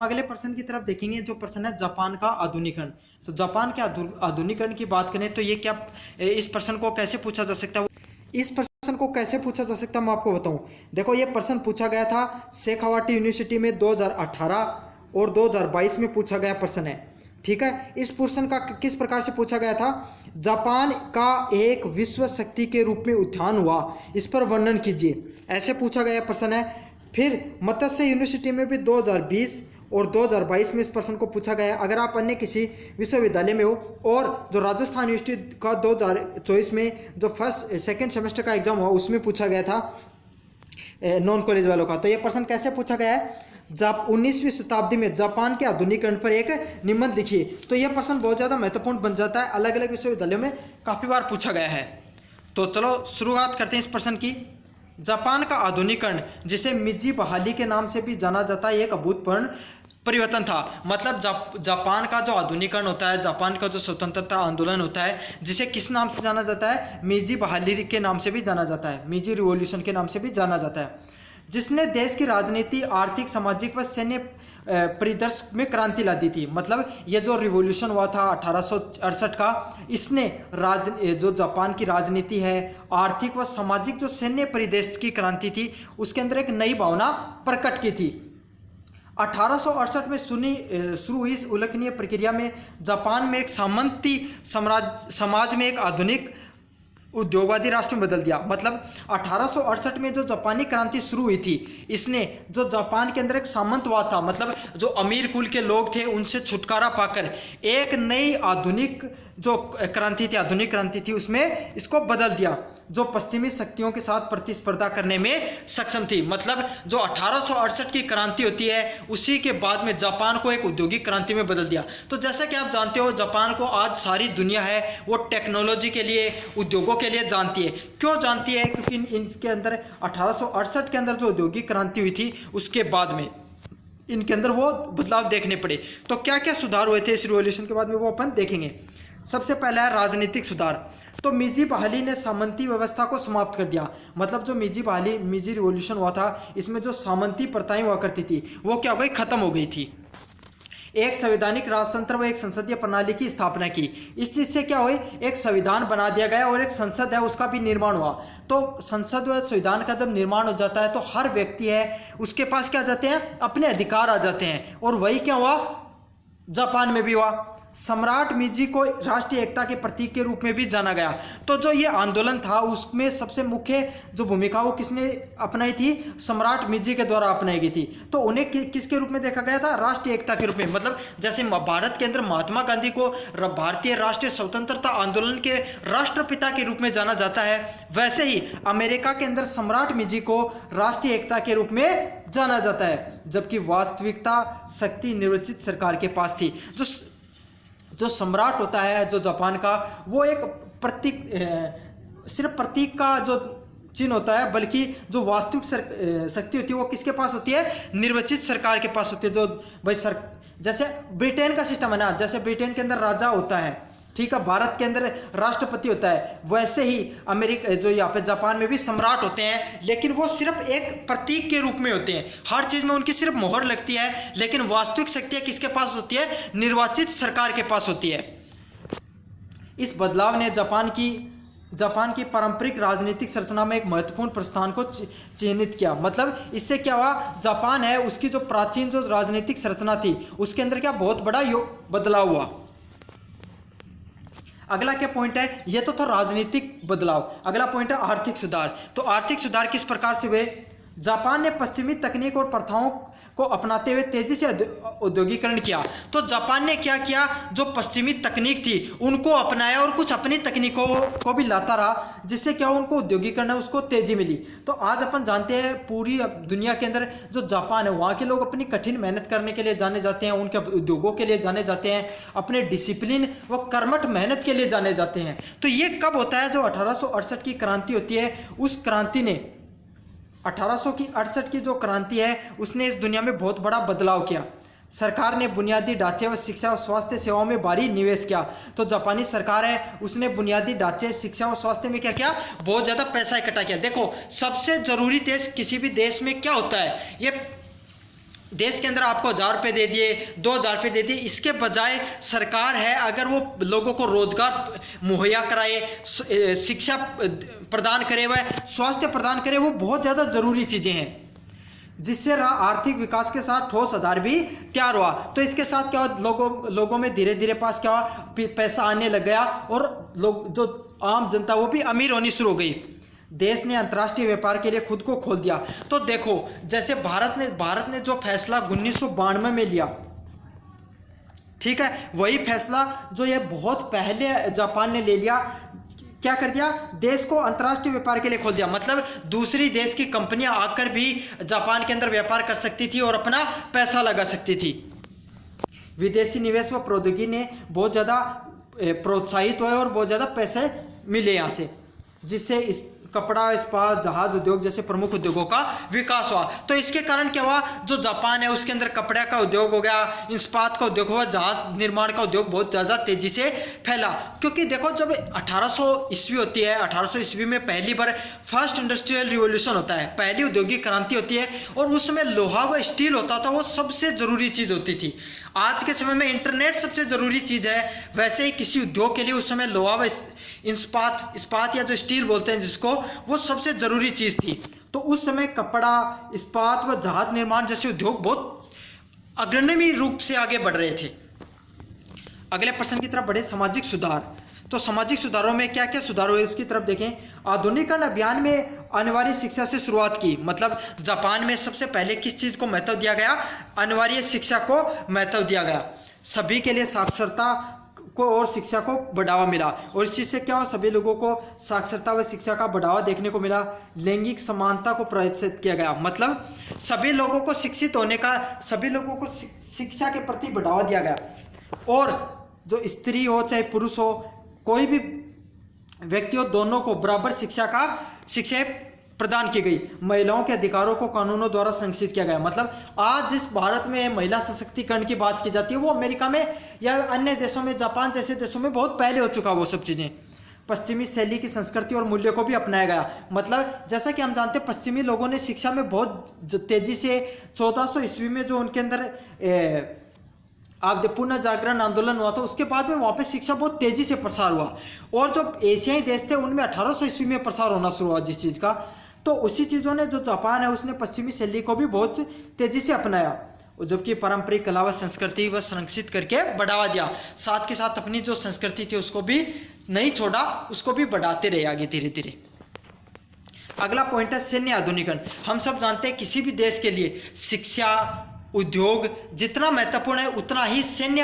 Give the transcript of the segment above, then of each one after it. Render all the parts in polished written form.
अगले प्रश्न की तरफ देखेंगे। जो प्रश्न है जापान का आधुनिकरण। तो जापान के आधुनिकरण की बात करें तो ये क्या, इस प्रश्न को कैसे पूछा जा सकता है, इस प्रश्न को कैसे पूछा जा सकता है मैं आपको बताऊं। देखो ये प्रश्न पूछा गया था शेखावाटी यूनिवर्सिटी में 2018 और 2022 में पूछा गया प्रश्न है। ठीक है, इस प्रश्न का किस प्रकार से पूछा गया था, जापान का एक विश्व शक्ति के रूप में उत्थान हुआ, इस पर वर्णन कीजिए, ऐसे पूछा गया प्रश्न है। फिर मत्स्य यूनिवर्सिटी में भी 2020 और 2022 में इस प्रश्न को पूछा गया है। अगर आप अन्य किसी विश्वविद्यालय में हो और जो राजस्थान यूनिवर्सिटी का 2024 में जो फर्स्ट सेकंड सेमेस्टर का एग्जाम हुआ उसमें पूछा गया था नॉन कॉलेज वालों का। तो ये प्रश्न कैसे पूछा गया है, जब 19वीं शताब्दी में जापान के आधुनिकरण पर एक निबंध लिखिए। तो यह प्रश्न बहुत ज़्यादा महत्वपूर्ण बन जाता है, अलग अलग विश्वविद्यालयों में काफ़ी बार पूछा गया है। तो चलो शुरुआत करते हैं इस प्रश्न की। जापान का आधुनिकरण, जिसे मिजी बहाली के नाम से भी जाना जाता है, एक अभूतपूर्व परिवर्तन था। मतलब जापान का जो आधुनिकरण होता है, जापान का जो स्वतंत्रता आंदोलन होता है, जिसे किस नाम से जाना जाता है, मीजी बहाली के नाम से भी जाना जाता है, मीजी रिवॉल्यूशन के नाम से भी जाना जाता है, जिसने देश की राजनीति, आर्थिक, सामाजिक व सैन्य परिदृश्य में क्रांति ला दी थी। मतलब ये जो रिवॉल्यूशन हुआ था 1868 का, इसने जो जापान की राजनीति है, आर्थिक व सामाजिक जो सैन्य परिदृश्य की क्रांति थी, उसके अंदर एक नई भावना प्रकट की थी। 1868 में शुरू हुई इस उल्लेखनीय प्रक्रिया में जापान में एक सामंती समाज में एक आधुनिक उद्योगवादी राष्ट्र में बदल दिया। मतलब 1868 में जो जापानी क्रांति शुरू हुई थी, इसने जो जापान के अंदर एक सामंतवाद था, मतलब जो अमीर कुल के लोग थे उनसे छुटकारा पाकर एक नई आधुनिक जो क्रांति थी, आधुनिक क्रांति थी, उसमें इसको बदल दिया, जो पश्चिमी शक्तियों के साथ प्रतिस्पर्धा करने में सक्षम थी। मतलब जो 1868 की क्रांति होती है, उसी के बाद में जापान को एक औद्योगिक क्रांति में बदल दिया। तो जैसा कि आप जानते हो, जापान को आज सारी दुनिया है वो टेक्नोलॉजी के लिए, उद्योगों के लिए जानती है। क्यों जानती है? क्योंकि इनके अंदर 1868 के अंदर जो औद्योगिक क्रांति हुई थी, उसके बाद में इनके अंदर वो बदलाव देखने पड़े। तो क्या क्या सुधार हुए थे इस रिवॉल्यूशन के बाद में, वो अपन देखेंगे। सबसे पहला है राजनीतिक सुधार। तो मीजी बहाली ने सामंती व्यवस्था को समाप्त कर दिया। मतलब जो मीजी रिवॉल्यूशन हुआ था, इसमें जो सामंती प्रथाएं हुआ करती थी, वो क्या हो गई, खत्म हो गई थी। एक संवैधानिक राजतंत्र व एक संसदीय प्रणाली की स्थापना की। इस चीज से क्या हुई, एक संविधान बना दिया गया और एक संसद है उसका भी निर्माण हुआ। तो संसद व संविधान का जब निर्माण हो जाता है तो हर व्यक्ति है उसके पास क्या आ जाते हैं, अपने अधिकार आ जाते हैं। और वही क्या हुआ, जापान में भी हुआ। सम्राट मीजी को राष्ट्रीय एकता के प्रतीक के रूप में भी जाना गया। तो जो ये आंदोलन था, उसमें सबसे मुख्य जो भूमिका वो किसने अपनाई थी, सम्राट मीजी के द्वारा अपनाई गई थी। तो उन्हें किसके रूप में देखा गया था, राष्ट्रीय एकता के रूप में। मतलब जैसे भारत के अंदर महात्मा गांधी को भारतीय राष्ट्रीय स्वतंत्रता आंदोलन के राष्ट्रपिता के रूप में जाना जाता है, वैसे ही अमेरिका के अंदर सम्राट मीजी को राष्ट्रीय एकता के रूप में जाना जाता है। जबकि वास्तविकता शक्ति निर्वाचित सरकार के पास थी। जो सम्राट होता है जो जापान का, वो एक प्रतीक, सिर्फ प्रतीक का जो चिन्ह होता है, बल्कि जो वास्तविक शक्ति होती है वो किसके पास होती है, निर्वाचित सरकार के पास होती है। जो भाई जैसे ब्रिटेन का सिस्टम है ना, जैसे ब्रिटेन के अंदर राजा होता है, ठीक है, भारत के अंदर राष्ट्रपति होता है, वैसे ही अमेरिका जो यहाँ पे जापान में भी सम्राट होते हैं, लेकिन वो सिर्फ एक प्रतीक के रूप में होते हैं। हर चीज में उनकी सिर्फ मोहर लगती है, लेकिन वास्तविक शक्तियां किसके पास होती है, निर्वाचित सरकार के पास होती है। इस बदलाव ने जापान की पारंपरिक राजनीतिक संरचना में एक महत्वपूर्ण प्रस्थान को चिन्हित किया। मतलब इससे क्या हुआ, जापान है उसकी जो प्राचीन जो राजनीतिक संरचना थी, उसके अंदर क्या बहुत बड़ा बदलाव हुआ। अगला क्या पॉइंट है, ये तो था राजनीतिक बदलाव। अगला पॉइंट है आर्थिक सुधार। तो आर्थिक सुधार किस प्रकार से हुए, जापान ने पश्चिमी तकनीक और प्रथाओं को अपनाते हुए तेजी से औद्योगिकरण किया। तो जापान ने क्या किया, जो पश्चिमी तकनीक थी उनको अपनाया और कुछ अपनी तकनीकों को भी लाता रहा, जिससे क्या उनको औद्योगिकरण है उसको तेजी मिली। तो आज अपन जानते हैं पूरी दुनिया के अंदर जो जापान है, वहाँ के लोग अपनी कठिन मेहनत करने के लिए जाने जाते हैं, उनके उद्योगों के लिए जाने जाते हैं, अपने डिसिप्लिन व कर्मठ मेहनत के लिए जाने जाते हैं। तो ये कब होता है, जो 1868 की क्रांति होती है, उस क्रांति ने 1868 की जो क्रांति है उसने इस दुनिया में बहुत बड़ा बदलाव किया। सरकार ने बुनियादी ढांचे व शिक्षा व स्वास्थ्य सेवाओं में भारी निवेश किया। तो जापानी सरकार है उसने बुनियादी ढांचे, शिक्षा व स्वास्थ्य में क्या किया, बहुत ज़्यादा पैसा इकट्ठा किया। देखो सबसे जरूरी देश किसी भी देश में क्या होता है, ये देश के अंदर आपको 1,000 रुपये दे दिए, 2,000 रुपये दे दिए, इसके बजाय सरकार है अगर वो लोगों को रोजगार मुहैया कराए, शिक्षा प्रदान करे, वह स्वास्थ्य प्रदान करे, वो बहुत ज़्यादा ज़रूरी चीज़ें हैं, जिससे आर्थिक विकास के साथ ठोस आधार भी तैयार हुआ। तो इसके साथ क्या हुआ, लोगों में धीरे धीरे पास क्या हुआ, पैसा आने लग गया और लोग जो आम जनता वो भी अमीर होनी शुरू हो गई। देश ने अंतर्राष्ट्रीय व्यापार के लिए खुद को खोल दिया। तो देखो जैसे भारत ने जो फैसला 1992 में लिया, ठीक है, वही फैसला जो ये बहुत पहले जापान ने ले लिया, क्या कर दिया, देश को अंतर्राष्ट्रीय व्यापार के लिए खोल दिया। मतलब दूसरी देश की कंपनियां आकर भी जापान के अंदर व्यापार कर सकती थी और अपना पैसा लगा सकती थी। विदेशी निवेश व प्रौद्योगिकी ने बहुत ज़्यादा प्रोत्साहित हुए और बहुत ज़्यादा पैसे मिले यहाँ से, जिससे इस कपड़ा, इस्पात, जहाज उद्योग जैसे प्रमुख उद्योगों का विकास हुआ। तो इसके कारण क्या हुआ, जो जापान है उसके अंदर कपड़े का उद्योग हो गया, इस्पात का उद्योग हुआ, जहाज निर्माण का उद्योग बहुत ज़्यादा तेजी से फैला। क्योंकि देखो जब 1800 ईस्वी होती है, 1800 ईस्वी में पहली बार फर्स्ट इंडस्ट्रियल रिवॉल्यूशन होता है, पहली औद्योगिक क्रांति होती है, और उस समय लोहा व स्टील होता था, वो सबसे ज़रूरी चीज़ होती थी। आज के समय में इंटरनेट सबसे ज़रूरी चीज़ है, वैसे ही किसी उद्योग के लिए उस समय लोहा व इस्पात या जो स्टील बोलते हैं जिसको, वो सबसे ज़रूरी चीज़ थी। तो उस समय कपड़ा, इस्पात व जहाज निर्माण जैसे उद्योग बहुत अग्रणी रूप से आगे बढ़ रहे थे। अगले प्रश्न की तरफ बढ़े, सामाजिक सुधार। तो सामाजिक सुधारों में क्या क्या सुधार हुए उसकी तरफ देखें। आधुनिकीकरण अभियान में अनिवार्य शिक्षा से शुरुआत की। मतलब जापान में सबसे पहले किस चीज़ को महत्व दिया गया, अनिवार्य शिक्षा को महत्व दिया गया। सभी के लिए साक्षरता को और शिक्षा को बढ़ावा मिला, और इस चीज़ से क्या हुआ, सभी लोगों को साक्षरता व शिक्षा का बढ़ावा देखने को मिला। लैंगिक समानता को प्रोत्साहित किया गया, मतलब सभी लोगों को शिक्षित होने का, सभी लोगों को शिक्षा के प्रति बढ़ावा दिया गया। और जो स्त्री हो चाहे पुरुष हो, कोई भी व्यक्ति हो, दोनों को बराबर शिक्षा प्रदान की गई। महिलाओं के अधिकारों को कानूनों द्वारा संरक्षित किया गया। मतलब आज जिस भारत में महिला सशक्तिकरण की बात की जाती है, वो अमेरिका में या अन्य देशों में, जापान जैसे देशों में बहुत पहले हो चुका वो सब चीज़ें। पश्चिमी शैली की संस्कृति और मूल्यों को भी अपनाया गया। मतलब जैसा कि हम जानते हैं, पश्चिमी लोगों ने शिक्षा में बहुत तेजी से 1400 ईस्वी में जो उनके अंदर आप पुनः जागरण आंदोलन हुआ था, उसके बाद में वहाँ पे शिक्षा बहुत तेजी से प्रसार हुआ। और जो एशियाई देश थे उनमें 1800 ईस्वी में प्रसार होना शुरू हुआ जिस चीज़ का। तो उसी चीज़ों ने, जो जापान है उसने पश्चिमी शैली को भी बहुत तेजी से अपनाया, जबकि पारंपरिक कला व संस्कृति व संरक्षित करके बढ़ावा दिया। साथ के साथ अपनी जो संस्कृति थी उसको भी नहीं छोड़ा, उसको भी बढ़ाते रहे आगे धीरे धीरे। अगला पॉइंट है सैन्य आधुनिकीकरण। हम सब जानते हैं किसी भी देश के लिए शिक्षा, उद्योग जितना महत्वपूर्ण है, उतना ही सैन्य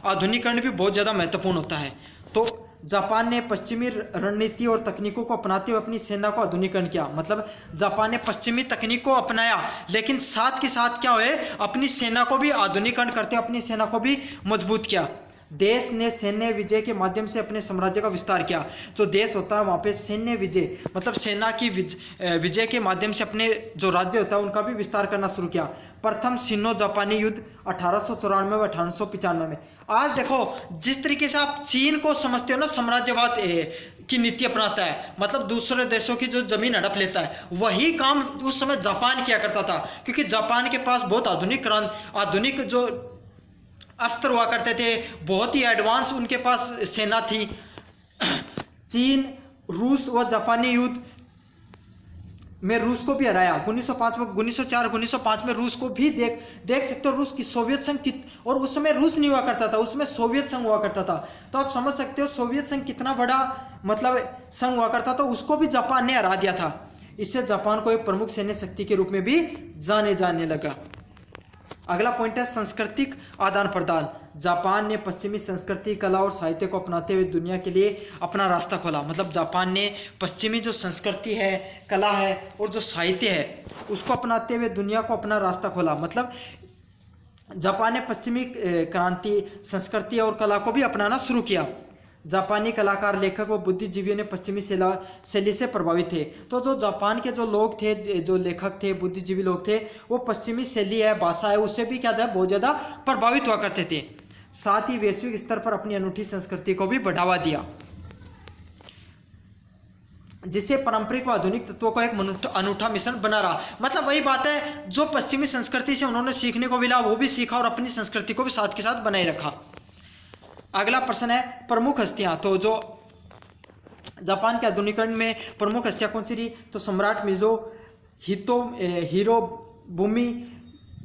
आधुनिकीकरण भी बहुत ज़्यादा महत्वपूर्ण होता है। तो जापान ने पश्चिमी रणनीति और तकनीकों को अपनाते हुए अपनी सेना को आधुनिकीकरण किया। मतलब जापान ने पश्चिमी तकनीक को अपनाया, लेकिन साथ के साथ क्या हुए, अपनी सेना को भी आधुनिकीकरण करते हुए अपनी सेना को भी मजबूत किया। देश ने सैन्य विजय के माध्यम से अपने साम्राज्य का विस्तार किया। जो देश होता है वहाँ पे सैन्य विजय, मतलब सेना की विजय के माध्यम से अपने जो राज्य होता है उनका भी विस्तार करना शुरू किया। प्रथम सिनो जापानी युद्ध 1894 व 1895 में। आज देखो जिस तरीके से आप चीन को समझते हो ना, साम्राज्यवाद की नीति अपनाता है, मतलब दूसरे देशों की जो जमीन हड़प लेता है, वही काम उस समय जापान किया करता था। क्योंकि जापान के पास बहुत आधुनिक जो अस्त्र हुआ करते थे, बहुत ही एडवांस उनके पास सेना थी। चीन, रूस व जापानी युद्ध में रूस को भी हराया। 1905 में रूस को भी देख सकते हो। रूस की सोवियत संघ की, और उस समय रूस नहीं हुआ करता था, उसमें सोवियत संघ हुआ करता था। तो आप समझ सकते हो सोवियत संघ कितना बड़ा मतलब संघ हुआ करता था, उसको भी जापान ने हरा दिया था। इससे जापान को एक प्रमुख सैन्य शक्ति के रूप में भी जाने लगा। अगला पॉइंट है सांस्कृतिक आदान प्रदान। जापान ने पश्चिमी संस्कृति, कला और साहित्य को अपनाते हुए दुनिया के लिए अपना रास्ता खोला। मतलब जापान ने पश्चिमी जो संस्कृति है, कला है और जो साहित्य है उसको अपनाते हुए दुनिया को अपना रास्ता खोला। मतलब जापान ने पश्चिमी क्रांति, संस्कृति और कला को भी अपनाना शुरू किया। जापानी कलाकार, लेखक व बुद्धिजीवियों ने पश्चिमी शैली से प्रभावित थे। तो जो जापान के जो लोग थे, जो लेखक थे, बुद्धिजीवी लोग थे, वो पश्चिमी शैली है, भाषा है, उससे भी क्या जाए बहुत ज़्यादा प्रभावित हुआ करते थे। साथ ही वैश्विक स्तर पर अपनी अनूठी संस्कृति को भी बढ़ावा दिया। जिससे पारंपरिक व आधुनिक तत्वों का एक अनूठा मिश्रण बना रहा। मतलब वही बात है, जो पश्चिमी संस्कृति से उन्होंने सीखने को मिला वो भी सीखा और अपनी संस्कृति को भी साथ के साथ बनाए रखा। अगला प्रश्न है प्रमुख हस्तियां। तो जो जापान के आधुनिकीकरण में प्रमुख हस्तियां कौन सी रही, तो सम्राट मिजो हिरोबुमी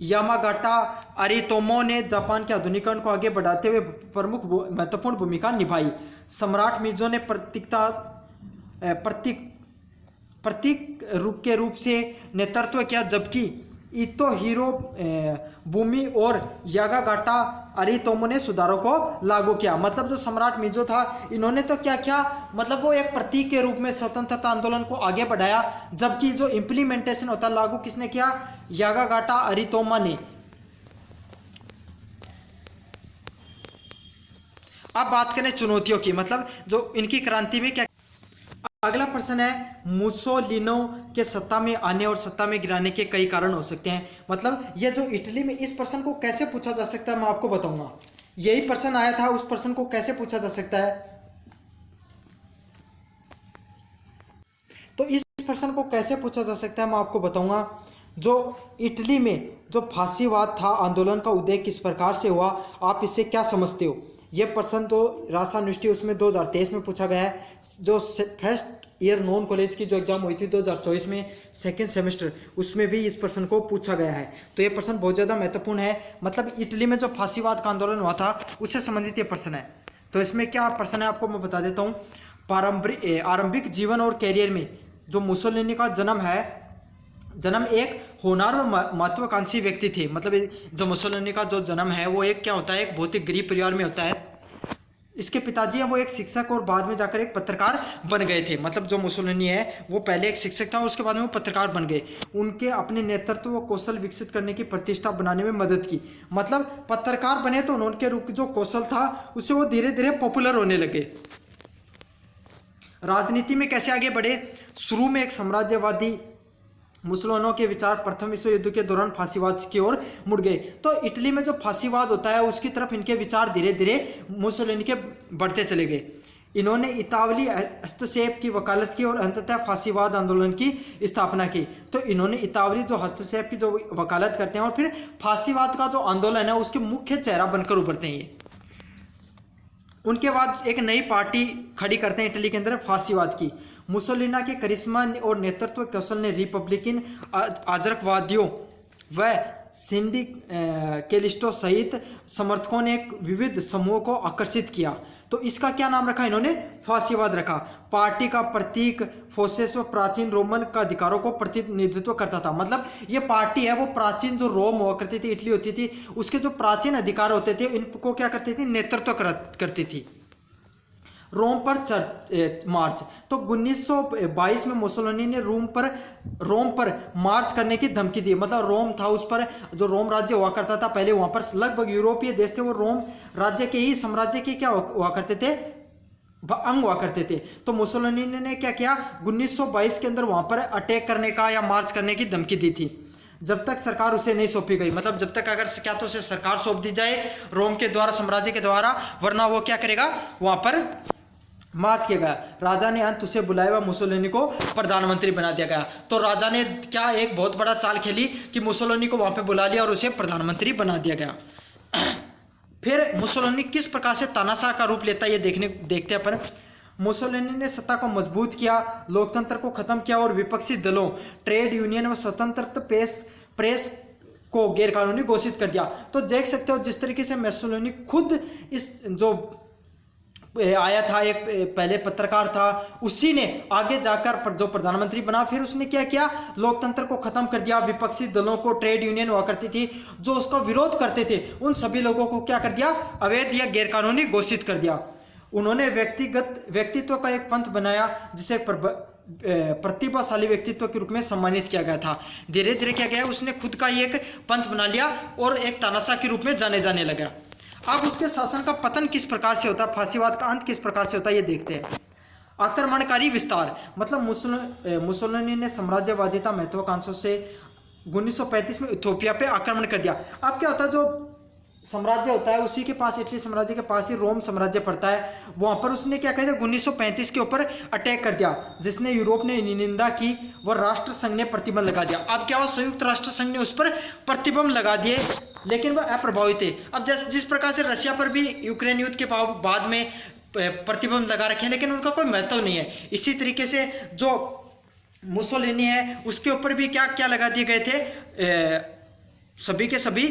यामागाटा अरितोमो ने जापान के आधुनिकीकरण को आगे बढ़ाते हुए प्रमुख महत्वपूर्ण भूमिका निभाई। सम्राट मिजो ने प्रतीक रूप से नेतृत्व किया, जबकि इतो हिरो बुमी और यागागाटा अरितोमो ने सुधारों को लागू किया। मतलब जो सम्राट मिजो था इन्होंने तो क्या किया, मतलब वो एक प्रतीक के रूप में स्वतंत्रता आंदोलन को आगे बढ़ाया, जबकि जो इम्प्लीमेंटेशन होता लागू किसने किया, यागागाटा अरितोमा ने। अब बात करें चुनौतियों की, मतलब जो इनकी क्रांति में क्या। अगला प्रश्न है मुसोलिनो के सत्ता में आने और सत्ता में गिराने के कई कारण हो सकते हैं। मतलब ये जो इटली में, इस प्रश्न को कैसे पूछा जा सकता है मैं आपको बताऊंगा। यही प्रश्न आया था, उस प्रश्न को कैसे पूछा जा सकता है। तो इस प्रश्न को कैसे पूछा जा सकता है मैं आपको बताऊंगा। जो इटली में जो फांसीवाद था आंदोलन का उदय किस प्रकार से हुआ, आप इससे क्या समझते हो। ये प्रश्न तो राजस्थान यूनिवर्सिटी उसमें 2023 में पूछा गया है। जो फर्स्ट ईयर नॉन कॉलेज की जो एग्जाम हुई थी 2024 में सेकेंड सेमेस्टर, उसमें भी इस प्रश्न को पूछा गया है। तो ये प्रश्न बहुत ज़्यादा महत्वपूर्ण है। मतलब इटली में जो फांसीवाद का आंदोलन हुआ था उससे संबंधित ये प्रश्न है। तो इसमें क्या प्रश्न है आपको मैं बता देता हूँ। आरंभिक जीवन और कैरियर में जो मुसोलिनी का जन्म एक होनहार व महत्वाकांक्षी व्यक्ति थे। मतलब जो मुसोलिनी का जो जन्म है वो एक क्या होता है, एक बहुत ही गरीब परिवार में होता है। इसके पिताजी हैं वो एक शिक्षक और बाद में जाकर एक पत्रकार बन गए थे। मतलब जो मुसोलिनी है वो पहले एक शिक्षक था और उसके बाद में वो पत्रकार बन गए। उनके अपने नेतृत्व व कौशल विकसित करने की प्रतिष्ठा बनाने में मदद की। मतलब पत्रकार बने तो उनके जो कौशल था उससे वो धीरे धीरे पॉपुलर होने लगे। राजनीति में कैसे आगे बढ़े, शुरू में एक साम्राज्यवादी मुसोलिनी के विचार प्रथम विश्व युद्ध के दौरान फांसीवाद की ओर मुड़ गए। तो इटली में जो फांसीवाद होता है उसकी तरफ इनके विचार धीरे धीरे मुसोलिनी के बढ़ते चले गए। इन्होंने इतावली हस्तक्षेप की वकालत की और अंततः फांसीवाद आंदोलन की स्थापना की। तो इन्होंने इतावली जो हस्तक्षेप की जो वकालत करते हैं और फिर फांसीवाद का जो आंदोलन है उसके मुख्य चेहरा बनकर उभरते हैं। ये उनके बाद एक नई पार्टी खड़ी करते हैं इटली के अंदर फांसीवाद की। मुसोलिनी के करिश्मा और नेतृत्व कौशल ने रिपब्लिकन आजरकवादियों व सिंडिकेलिस्टों सहित समर्थकों ने एक विविध समूह को आकर्षित किया। तो इसका क्या नाम रखा इन्होंने, फांसीवाद रखा। पार्टी का प्रतीक फोसेस व प्राचीन रोमन का अधिकारों को प्रतिनिधित्व करता था। मतलब ये पार्टी है वो प्राचीन जो रोम हुआ करती थी, इटली होती थी, उसके जो प्राचीन अधिकार होते थे इनको क्या करती थी, नेतृत्व करती थी। रोम पर मार्च। तो 1922 में मुसोलिनी ने रोम पर मार्च करने की धमकी दी। मतलब रोम था, उस पर जो रोम राज्य हुआ करता था पहले, वहाँ पर लगभग यूरोपीय देश थे वो रोम राज्य के ही साम्राज्य के क्या हुआ करते थे, अंग हुआ करते थे। तो मुसोलिनी ने क्या किया, 1922 के अंदर वहाँ पर अटैक करने का या मार्च करने की धमकी दी थी, जब तक सरकार उसे नहीं सौंपी गई। मतलब जब तक अगर क्या तो उसे सरकार सौंप दी जाए रोम के द्वारा, साम्राज्य के द्वारा, वरना वो क्या करेगा, वहाँ पर मार्च किया गया। राजा ने अंत उसे बुलाया व मुसोलिनी को प्रधानमंत्री बना दिया गया। तो राजा ने क्या एक बहुत बड़ा चाल खेली कि मुसोलिनी को वहाँ पे बुला लिया और उसे प्रधानमंत्री बना दिया गया। फिर मुसोलिनी किस प्रकार से तानाशाह का रूप लेता है ये देखते हैं अपन। मुसोलिनी ने सत्ता को मजबूत किया, लोकतंत्र को खत्म किया और विपक्षी दलों, ट्रेड यूनियन व स्वतंत्र प्रेस को गैरकानूनी घोषित कर दिया। तो देख सकते हो जिस तरीके से मुसोलिनी खुद इस जो आया था, एक पहले पत्रकार था, उसी ने आगे जाकर जो प्रधानमंत्री बना, फिर उसने क्या किया, लोकतंत्र को खत्म कर दिया। विपक्षी दलों को, ट्रेड यूनियन हुआ करती थी जो उसका विरोध करते थे, उन सभी लोगों को क्या कर दिया, अवैध या गैरकानूनी घोषित कर दिया। उन्होंने व्यक्तित्व का एक पंथ बनाया जिसे प्रतिभाशाली व्यक्तित्व के रूप में सम्मानित किया गया था। धीरे धीरे क्या गया, उसने खुद का एक पंथ बना लिया और एक तानाशाह के रूप में जाने लगा। अब उसके शासन का पतन किस प्रकार से होता है, फांसीवाद का अंत किस प्रकार से होता है ये देखते हैं। आक्रमणकारी विस्तार। मतलब मुसोलिनी ने साम्राज्यवादिता महत्वाकांक्षों से 1935 में इथियोपिया पे आक्रमण कर दिया। अब क्या होता है, जो साम्राज्य होता है, उसी के पास, इटली साम्राज्य के पास ही रोम साम्राज्य पड़ता है। वहां पर उसने क्या कहते हैं 1935 के ऊपर अटैक कर दिया, जिसने यूरोप ने निंदा की, वह राष्ट्र संघ ने प्रतिबंध लगा दिया। अब क्या हुआ, संयुक्त राष्ट्र संघ ने उस पर प्रतिबंध लगा दिए, लेकिन वह अप्रभावित थे। अब जिस प्रकार से रशिया पर भी यूक्रेन युद्ध के बाद में प्रतिबंध लगा रखे हैं, लेकिन उनका कोई महत्व नहीं है। इसी तरीके से जो मुसोलिनी है उसके ऊपर भी क्या क्या लगा दिए गए थे, सभी के सभी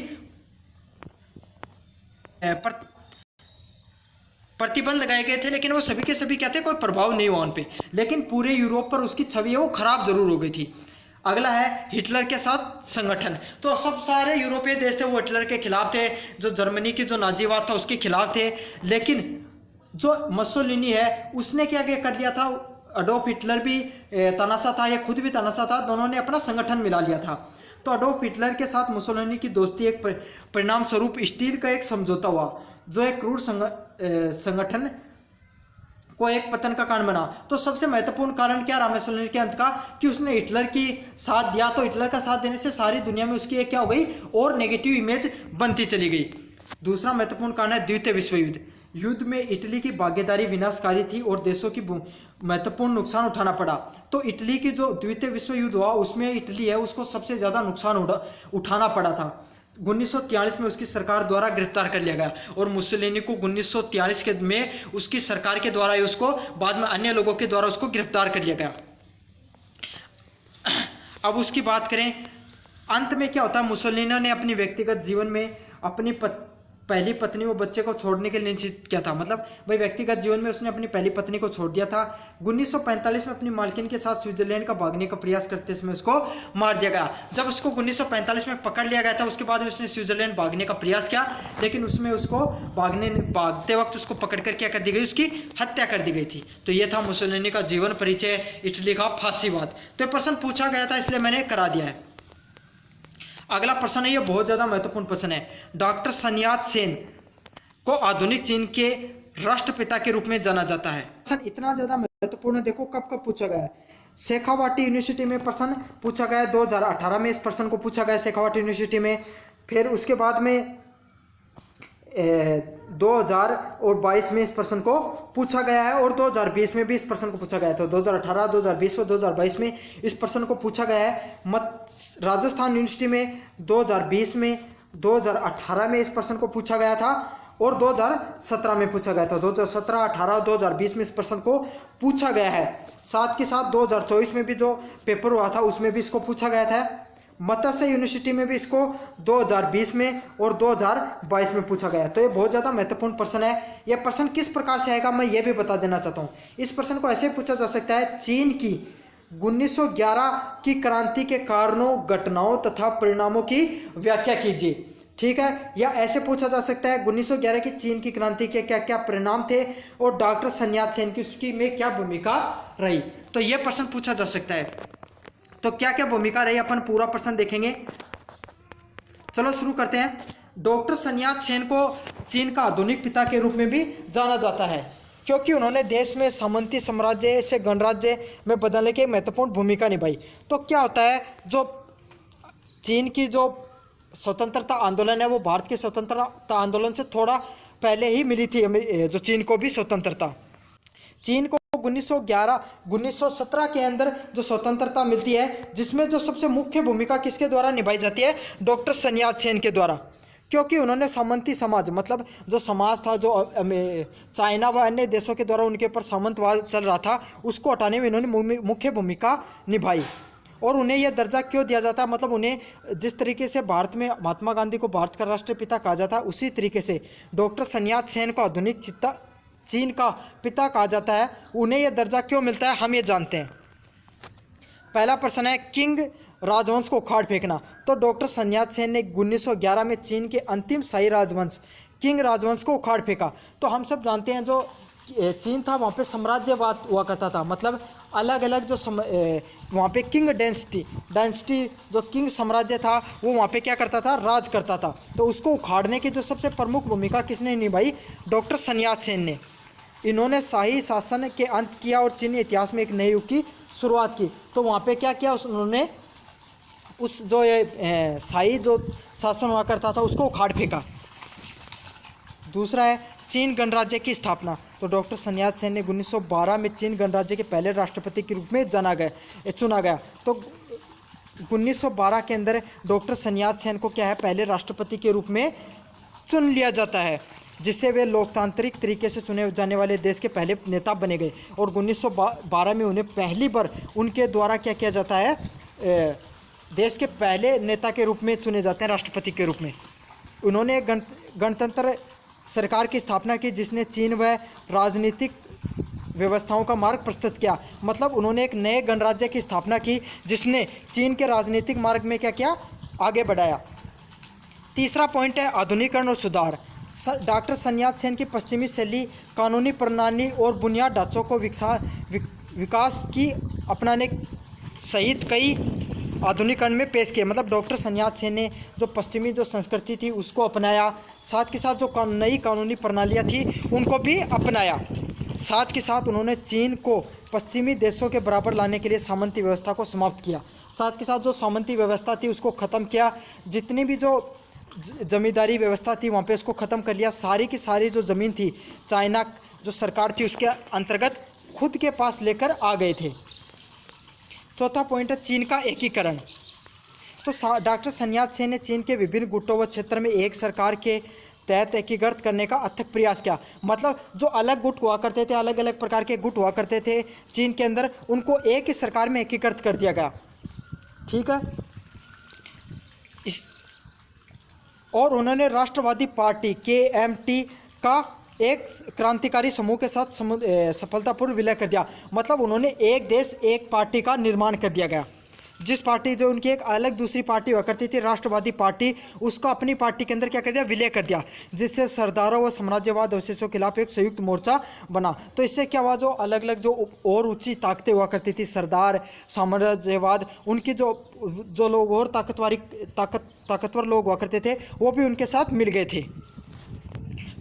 प्रतिबंध लगाए गए थे, लेकिन वो सभी के सभी क्या थे, कोई प्रभाव नहीं हुआ उन पे। लेकिन पूरे यूरोप पर उसकी छवि है वो खराब जरूर हो गई थी। अगला है हिटलर के साथ संगठन। तो सब सारे यूरोपीय देश थे वो हिटलर के खिलाफ थे, जो जर्मनी की जो नाजीवाद था उसके खिलाफ थे। लेकिन जो मसोलिनी है उसने क्या क्या कर लिया था, अडोल्फ हिटलर भी तनासा था, या खुद भी तनासा था, दोनों ने अपना संगठन मिला लिया था। तो अडोल्फ हिटलर के साथ मुसोलिनी की दोस्ती एक परिणाम स्वरूप स्टील का एक समझौता हुआ, जो एक क्रूर संगठन को एक पतन का कारण बना। तो सबसे महत्वपूर्ण कारण क्या रहा मुसोलिनी के अंत का, कि उसने हिटलर की साथ दिया। तो हिटलर का साथ देने से सारी दुनिया में उसकी एक क्या हो गई, और नेगेटिव इमेज बनती चली गई। दूसरा महत्वपूर्ण कारण है द्वितीय विश्व युद्ध। युद्ध में इटली की भागीदारी विनाशकारी थी और देशों की महत्वपूर्ण नुकसान उठाना पड़ा। तो इटली की जो द्वितीय विश्व युद्ध हुआ उसमें इटली है उसको सबसे ज़्यादा नुकसान उठाना पड़ा था। 1943 में उसकी सरकार द्वारा गिरफ्तार कर लिया गया, और मुसोलिनी को 1943 के में उसकी सरकार के द्वारा ही उसको, बाद में अन्य लोगों के द्वारा उसको गिरफ्तार कर लिया गया। अब उसकी बात करें, अंत में क्या होता है, मुसोलिनी ने अपनी व्यक्तिगत जीवन में अपनी पहली पत्नी व बच्चे को छोड़ने के लिए निश्चित किया था। मतलब भाई व्यक्तिगत जीवन में उसने अपनी पहली पत्नी को छोड़ दिया था। 1945 में अपनी मालकिन के साथ स्विट्जरलैंड का भागने का प्रयास करते समय उसको मार दिया गया। जब उसको 1945 में पकड़ लिया गया था उसके बाद उसने स्विट्जरलैंड भागने का प्रयास किया, लेकिन उसमें उसको भागते वक्त उसको पकड़कर क्या कर दी गई, उसकी हत्या कर दी गई थी। तो ये था मुसोलिनी का जीवन परिचय, इटली का फांसीवाद। तो ये प्रश्न पूछा गया था इसलिए मैंने करा दिया है। अगला प्रश्न है, ये बहुत ज़्यादा महत्वपूर्ण प्रश्न है। डॉक्टर sun यat-सेन को आधुनिक चीन के राष्ट्रपिता के रूप में जाना जाता है। प्रश्न इतना ज़्यादा महत्वपूर्ण है, देखो कब कब पूछा गया है। शेखावाटी यूनिवर्सिटी में प्रश्न पूछा गया है, 2018 में इस प्रश्न को पूछा गया है शेखावाटी यूनिवर्सिटी में। फिर उसके बाद में 2022 में इस प्रश्न को पूछा गया है, और 2020 में भी इस प्रश्न को पूछा गया था। 2018, 2020 और 2022 में इस प्रश्न को पूछा गया है। राजस्थान यूनिवर्सिटी में 2020 में, 2018 में इस प्रश्न को पूछा गया था, और 2017 में पूछा गया था। 2017, 18 और 2020 में इस प्रश्न को पूछा गया है। साथ के साथ 2024 में भी जो पेपर हुआ था उसमें भी इसको पूछा गया था। मत्स्य यूनिवर्सिटी में भी इसको 2020 में और 2022 में पूछा गया। तो ये बहुत ज़्यादा महत्वपूर्ण प्रश्न है। यह प्रश्न किस प्रकार से आएगा मैं ये भी बता देना चाहता हूँ। इस प्रश्न को ऐसे पूछा जा सकता है, चीन की 1911 की क्रांति के कारणों, घटनाओं तथा परिणामों की व्याख्या कीजिए। ठीक है, या ऐसे पूछा जा सकता है 1911 की चीन की क्रांति के क्या क्या परिणाम थे, और डॉक्टर sun यat-सेन की उसकी में क्या भूमिका रही। तो यह प्रश्न पूछा जा सकता है। तो क्या क्या भूमिका रही अपन पूरा प्रश्न देखेंगे। चलो शुरू करते हैं। डॉक्टर sun यat-सेन को चीन का आधुनिक पिता के रूप में भी जाना जाता है, क्योंकि उन्होंने देश में सामंती साम्राज्य से गणराज्य में बदलने की महत्वपूर्ण भूमिका निभाई। तो क्या होता है, जो चीन की जो स्वतंत्रता आंदोलन है वो भारत के स्वतंत्रता आंदोलन से थोड़ा पहले ही मिली थी, जो चीन को भी स्वतंत्रता। चीन को 1917 के अंदर जो स्वतंत्रता मिलती है, जिसमें जो सबसे मुख्य भूमिका किसके द्वारा निभाई जाती है, डॉक्टर sun यat-सेन के द्वारा। क्योंकि उन्होंने सामंती समाज, मतलब जो समाज था जो चाइना व अन्य देशों के द्वारा उनके ऊपर सामंतवाद चल रहा था, उसको हटाने में इन्होंने मुख्य भूमिका निभाई। और उन्हें यह दर्जा क्यों दिया जाता है, मतलब उन्हें जिस तरीके से भारत में महात्मा गांधी को भारत का राष्ट्रपिता कहा जाता है, उसी तरीके से डॉक्टर sun यat-सेन को आधुनिक चीन का पिता कहा जाता है। उन्हें यह दर्जा क्यों मिलता है हम ये जानते हैं। पहला प्रश्न है, किंग राजवंश को उखाड़ फेंकना। तो डॉक्टर sun यat-सेन ने 1911 में चीन के अंतिम शाही राजवंश किंग राजवंश को उखाड़ फेंका। तो हम सब जानते हैं जो चीन था वहाँ पे साम्राज्यवाद हुआ करता था, मतलब अलग अलग जो वहाँ पे किंग डायनेस्टी जो किंग साम्राज्य था वो वहाँ पे क्या करता था, राज करता था। तो उसको उखाड़ने की जो सबसे प्रमुख भूमिका किसने निभाई, डॉक्टर sun यat-सेन ने। इन्होंने शाही शासन के अंत किया और चीनी इतिहास में एक नए युग की शुरुआत की। तो वहाँ पे क्या किया, उन्होंने उस जो ये शाही जो शासन हुआ करता था उसको उखाड़ फेंका। दूसरा है चीन गणराज्य की स्थापना। तो डॉक्टर sun yat-sen ने 1912 में चीन गणराज्य के पहले राष्ट्रपति के रूप में चुना गया। तो 1912 के अंदर डॉक्टर sun yat-sen को क्या है, पहले राष्ट्रपति के रूप में चुन लिया जाता है, जिससे वे लोकतांत्रिक तरीके से चुने जाने वाले देश के पहले नेता बने गए। और 1912 में उन्हें पहली बार उनके द्वारा क्या किया जाता है, देश के पहले नेता के रूप में चुने जाते हैं, राष्ट्रपति के रूप में। उन्होंने गणतंत्र सरकार की स्थापना की, जिसने चीन व राजनीतिक व्यवस्थाओं का मार्ग प्रस्तुत किया। मतलब उन्होंने एक नए गणराज्य की स्थापना की, जिसने चीन के राजनीतिक मार्ग में क्या किया, आगे बढ़ाया। तीसरा पॉइंट है आधुनिकीकरण और सुधार। डॉक्टर sun yat-sen की पश्चिमी शैली, कानूनी प्रणाली और बुनियादी ढांचों को विकास की अपनाने सहित कई आधुनिकीकरण में पेश किए। मतलब डॉक्टर sun yat-sen ने जो पश्चिमी जो संस्कृति थी उसको अपनाया, साथ के साथ जो नई कानूनी प्रणालियाँ थी उनको भी अपनाया। साथ के साथ उन्होंने चीन को पश्चिमी देशों के बराबर लाने के लिए सामंती व्यवस्था को समाप्त किया। साथ के साथ जो सामंती व्यवस्था थी उसको ख़त्म किया। जितनी भी जो जमींदारी व्यवस्था थी वहाँ पे उसको ख़त्म कर लिया। सारी की सारी जो ज़मीन थी चाइना जो सरकार थी उसके अंतर्गत खुद के पास लेकर आ गए थे। चौथा पॉइंट है चीन का एकीकरण। तो डॉक्टर sun yat-sen ने चीन के विभिन्न गुटों व क्षेत्र में एक सरकार के तहत एकीकृत करने का अथक प्रयास किया। मतलब जो अलग गुट हुआ करते थे, अलग अलग प्रकार के गुट हुआ करते थे चीन के अंदर, उनको एक ही सरकार में एकीकृत कर दिया गया। ठीक है। और उन्होंने राष्ट्रवादी पार्टी KMT का एक क्रांतिकारी समूह के साथ सफलतापूर्वक विलय कर दिया। मतलब उन्होंने एक देश एक पार्टी का निर्माण कर दिया गया। जिस पार्टी जो उनकी एक अलग दूसरी पार्टी हुआ करती थी राष्ट्रवादी पार्टी, उसको अपनी पार्टी के अंदर क्या कर दिया, विलय कर दिया, जिससे सरदारों व साम्राज्यवाद अवशेषों के खिलाफ एक संयुक्त मोर्चा बना। तो इससे क्या हुआ, जो अलग अलग जो और ऊंची ताकतें हुआ करती थी, सरदार, साम्राज्यवाद, उनकी जो लोग और ताकतवर लोग हुआ करते थे वो भी उनके साथ मिल गए थे।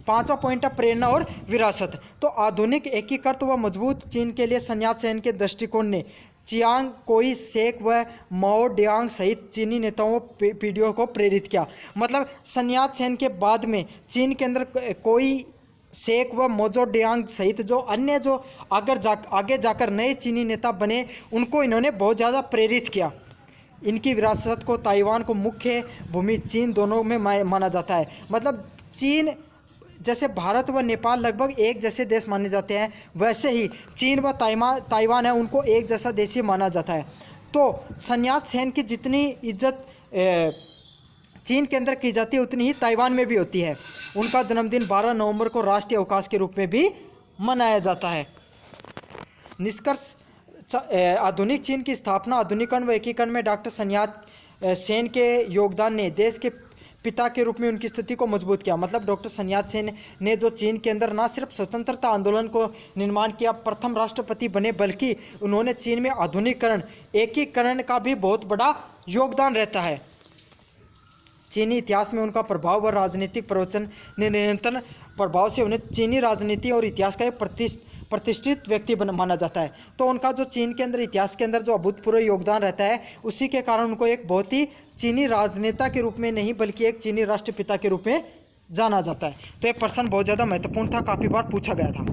पांचवा पॉइंट है प्रेरणा और विरासत। तो आधुनिक एकीकृत व मजबूत चीन के लिए sun yat-sen के दृष्टिकोण ने चियांग कोई शेक व माओ डियांग सहित चीनी नेताओं पीढ़ियों को प्रेरित किया। मतलब sun yat-sen के बाद में चीन के अंदर कोई शेक व मोजो डियांग सहित जो अन्य जो आगे जाकर नए चीनी नेता बने, उनको इन्होंने बहुत ज़्यादा प्रेरित किया। इनकी विरासत को ताइवान को मुख्य भूमि चीन दोनों में माना जाता है। मतलब चीन जैसे भारत व नेपाल लगभग एक जैसे देश माने जाते हैं, वैसे ही चीन व ताइवान है उनको एक जैसा देश ही माना जाता है। तो sun yat-sen की जितनी इज्जत चीन के अंदर की जाती है उतनी ही ताइवान में भी होती है। उनका जन्मदिन 12 नवंबर को राष्ट्रीय अवकाश के रूप में भी मनाया जाता है। निष्कर्ष, आधुनिक चीन की स्थापना, आधुनिकीकरण व एकीकरण में डॉक्टर sun yat-sen के योगदान ने देश के पिता के रूप में उनकी स्थिति को मजबूत किया। मतलब डॉक्टर sun yat-sen ने जो चीन के अंदर ना सिर्फ स्वतंत्रता आंदोलन को निर्माण किया, प्रथम राष्ट्रपति बने, बल्कि उन्होंने चीन में आधुनिकीकरण, एकीकरण का भी बहुत बड़ा योगदान रहता है। चीनी इतिहास में उनका प्रभाव व राजनीतिक प्रवचन ने निरंतर प्रभाव से उन्हें चीनी राजनीति और इतिहास का एक प्रतिष्ठित व्यक्ति माना जाता है। तो उनका जो चीन के अंदर इतिहास के अंदर जो अभूतपूर्व योगदान रहता है, उसी के कारण उनको एक बहुत ही चीनी राजनेता के रूप में नहीं बल्कि एक चीनी राष्ट्रपिता के रूप में जाना जाता है। तो एक प्रश्न बहुत ज़्यादा महत्वपूर्ण था, काफ़ी बार पूछा गया था।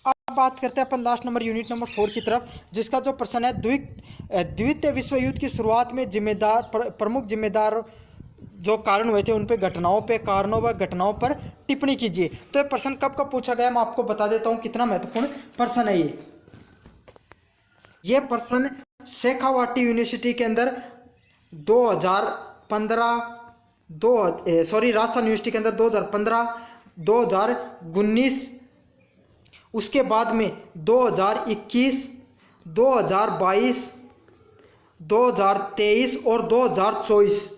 अब बात करते हैं अपन लास्ट नंबर यूनिट नंबर 4 की तरफ, जिसका जो प्रश्न है द्वितीय विश्व युद्ध की शुरुआत में प्रमुख जिम्मेदार जो कारण हुए थे उन पे कारणों व घटनाओं पर टिप्पणी कीजिए। तो ये प्रश्न कब कब पूछा गया मैं आपको बता देता हूँ, कितना महत्वपूर्ण प्रश्न है ये प्रश्न शेखावाटी यूनिवर्सिटी के अंदर 2015 राजस्थान यूनिवर्सिटी के अंदर 2015, 2019, उसके बाद में 2021, 2022, 2023 और 2024।